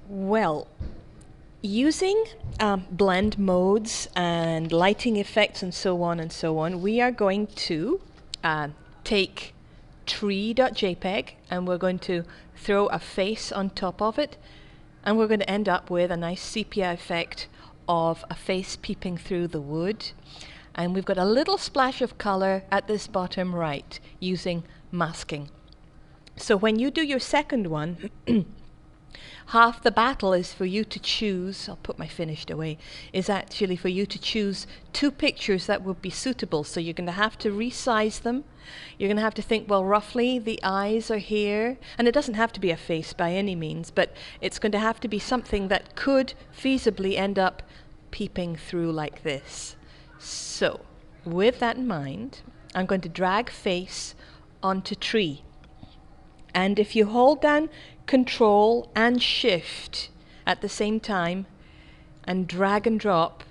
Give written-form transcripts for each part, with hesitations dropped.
Well, using blend modes and lighting effects and so on, we are going to take tree.jpg and we're going to throw a face on top of it, and we're going to end up with a nice sepia effect of a face peeping through the wood. And we've got a little splash of color at this bottom right using masking. So when you do your second one, half the battle is for you to choose, I'll put my finished away, is actually for you to choose two pictures that would be suitable. So you're going to have to resize them. You're going to have to think, well, roughly the eyes are here. And it doesn't have to be a face by any means, but it's going to have to be something that could feasibly end up peeping through like this. So with that in mind, I'm going to drag face onto tree. And if you hold down Control and Shift at the same time and drag and drop,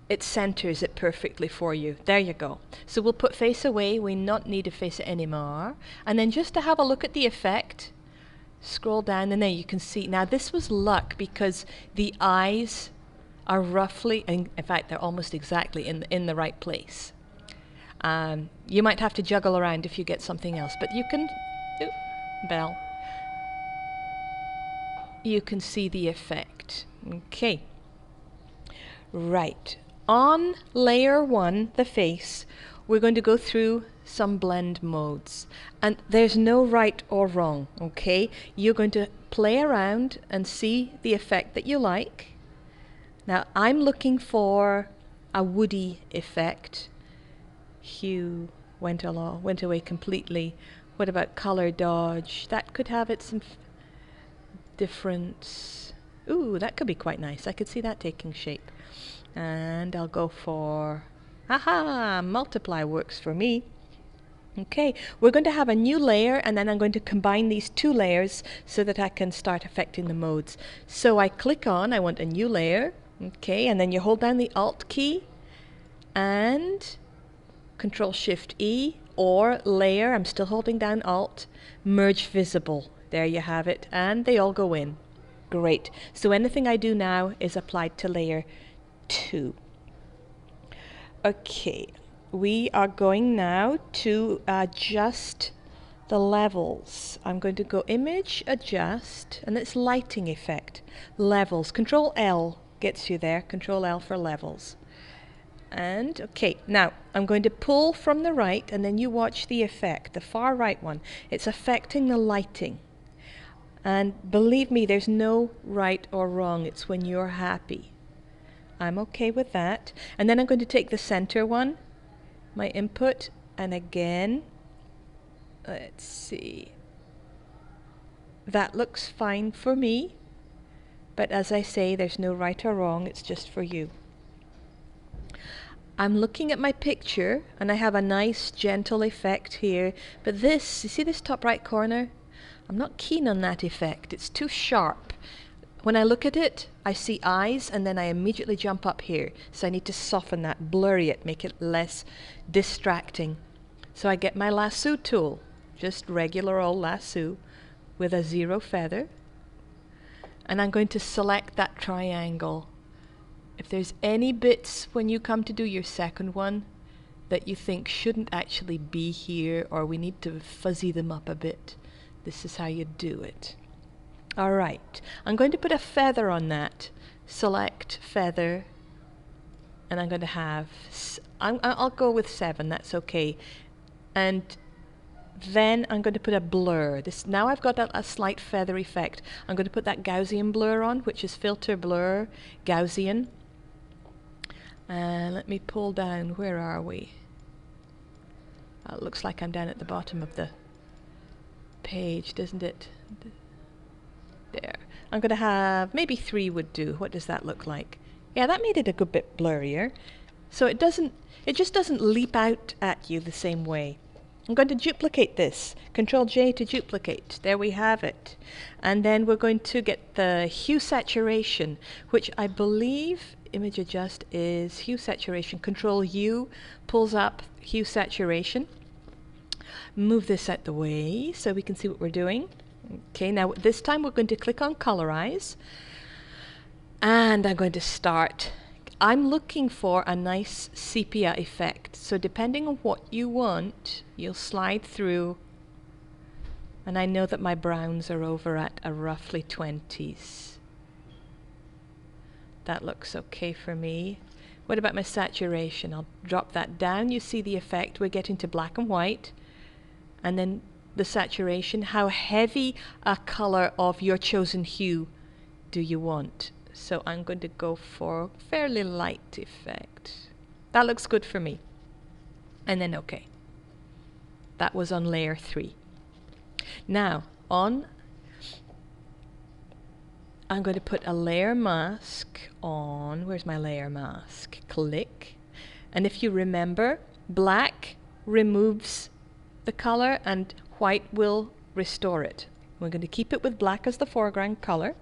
it centers it perfectly for you. There you go. So we'll put face away. We not need to face it anymore. And then just to have a look at the effect, scroll down and there you can see. Now this was luck because the eyes are roughly, in fact they're almost exactly in the right place. You might have to juggle around if you get something else, but you can, bell. You can see the effect. Okay. Right. On layer 1, the face, we're going to go through some blend modes. And there's no right or wrong, okay? You're going to play around and see the effect that you like. Now, I'm looking for a woody effect. Hue went away completely. What about color dodge? That could have its difference. Ooh, that could be quite nice. I could see that taking shape. And I'll go for, aha, multiply works for me. Okay, we're going to have a new layer and then I'm going to combine these two layers so that I can start affecting the modes. So I click on, I want a new layer, okay, and then you hold down the Alt key and Control Shift E, or layer, I'm still holding down Alt, merge visible. There you have it, and they all go in. Great. So anything I do now is applied to layer 2. Okay, we are going now to adjust the levels. I'm going to go Image, Adjust, and it's lighting effect. Levels. Control L gets you there. Control L for levels. And okay, now I'm going to pull from the right and then you watch the effect, the far right one. It's affecting the lighting. And believe me, there's no right or wrong. It's when you're happy. I'm okay with that. And then I'm going to take the center one, my input, and again, let's see. That looks fine for me. But as I say, there's no right or wrong. It's just for you. I'm looking at my picture and I have a nice gentle effect here, but this, you see this top right corner? I'm not keen on that effect. It's too sharp. When I look at it, I see eyes and then I immediately jump up here. So I need to soften that, blurry it, make it less distracting. So I get my lasso tool, just regular old lasso with a 0 feather. And I'm going to select that triangle. If there's any bits when you come to do your second one that you think shouldn't actually be here or we need to fuzzy them up a bit, this is how you do it. Alright, I'm going to put a feather on that. Select feather and I'm going to have, I'll go with 7, that's okay. And then I'm going to put a blur. Now I've got a slight feather effect. I'm going to put that Gaussian blur on, which is filter blur, Gaussian. Let me pull down, where are we? It looks like I'm down at the bottom of the page, doesn't it? There. I'm going to have, maybe 3 would do. What does that look like? Yeah, that made it a good bit blurrier. So it just doesn't leap out at you the same way. I'm going to duplicate this. Control J to duplicate. There we have it. And then we're going to get the hue saturation, which I believe image adjust is hue saturation. Control U pulls up hue saturation. Move this out the way so we can see what we're doing. Okay, now this time we're going to click on Colorize, and I'm going to start. I'm looking for a nice sepia effect, so depending on what you want, you'll slide through, and I know that my browns are over at a roughly 20s. That looks okay for me. What about my saturation? I'll drop that down. You see the effect. We're getting to black and white, and then the saturation. How heavy a color of your chosen hue do you want? So I'm going to go for fairly light effect. That looks good for me. And then okay. That was on layer 3. Now I'm going to put a layer mask on. Where's my layer mask? Click. And if you remember, black removes the color and white will restore it. We're going to keep it with black as the foreground color.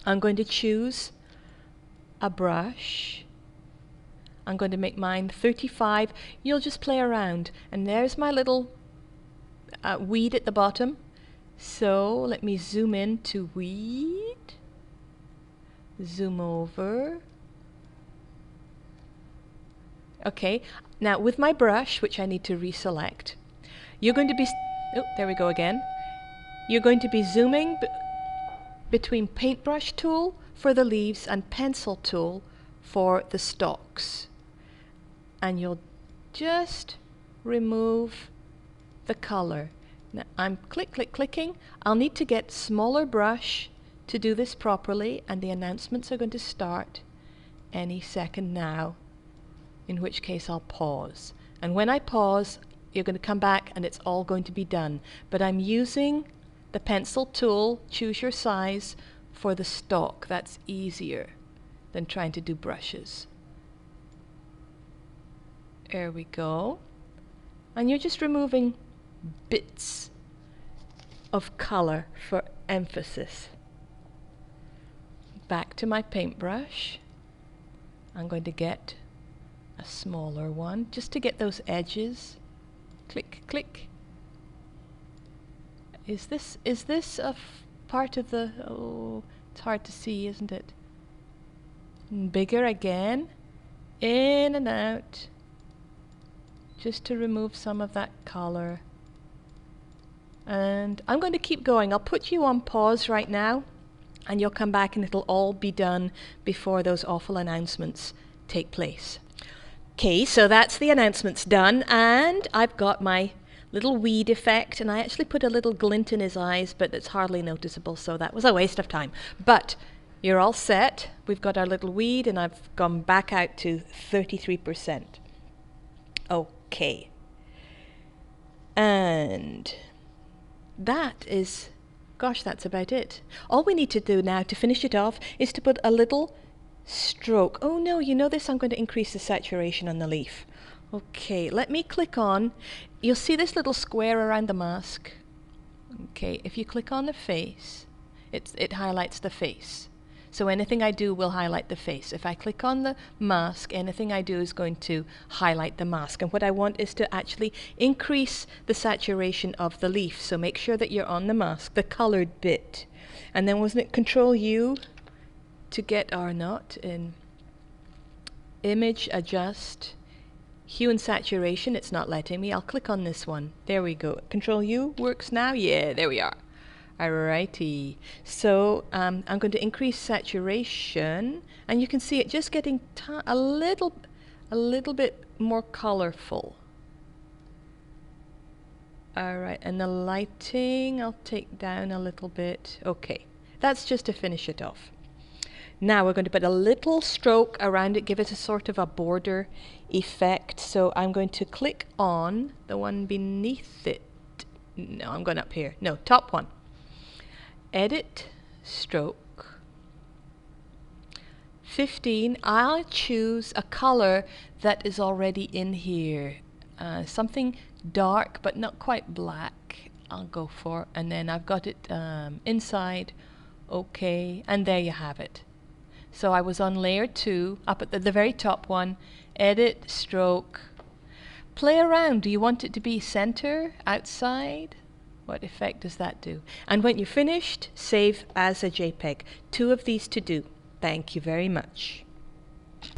I'm going to choose a brush. I'm going to make mine 35. You'll just play around. And there's my little weed at the bottom. So let me zoom in to weed. Zoom over. Okay, now with my brush, which I need to reselect, you're going to be, oh, there we go again. You're going to be zooming between paintbrush tool for the leaves and pencil tool for the stalks. And you'll just remove the color. Now I'm clicking. I'll need to get smaller brush to do this properly, and the announcements are going to start any second now, in which case I'll pause. And when I pause, you're going to come back and it's all going to be done. But I'm using the pencil tool, choose your size, for the stalk. That's easier than trying to do brushes. There we go. And you're just removing bits of color for emphasis. Back to my paintbrush. I'm going to get a smaller one just to get those edges. Click, click. Is this a part of the, oh, it's hard to see, isn't it? And bigger again, in and out, just to remove some of that color. And I'm going to keep going. I'll put you on pause right now, and you'll come back and it'll all be done before those awful announcements take place. Okay, so that's the announcements done, and I've got my little weed effect, and I actually put a little glint in his eyes, but it's hardly noticeable, so that was a waste of time. But you're all set. We've got our little weed, and I've gone back out to 33%. Okay. And that is, gosh, that's about it. All we need to do now to finish it off is to put a little stroke. Oh no, you know this, I'm going to increase the saturation on the leaf. Okay, let me click on, you'll see this little square around the mask. Okay, if you click on the face, it highlights the face. So anything I do will highlight the face. If I click on the mask, anything I do is going to highlight the mask. And what I want is to actually increase the saturation of the leaf. So make sure that you're on the mask, the colored bit. And then wasn't it Control U to get, or not, in Image, Adjust, Hue and Saturation. It's not letting me. I'll click on this one. There we go. Control U works now. Yeah, there we are. Alrighty. So I'm going to increase saturation, and you can see it just getting a little bit more colorful. Alright, and the lighting I'll take down a little bit. Okay, that's just to finish it off. Now we're going to put a little stroke around it, give it a sort of a border effect. So I'm going to click on the one beneath it. No, I'm going up here. No, top one. Edit, stroke. 15. I'll choose a color that is already in here. Something dark but not quite black. I'll go for, and then I've got it inside. Okay, and there you have it. So I was on layer 2, up at the very top one. Edit, stroke. Play around. Do you want it to be center, outside? What effect does that do? And when you're finished, save as a JPEG. 2 of these to do. Thank you very much.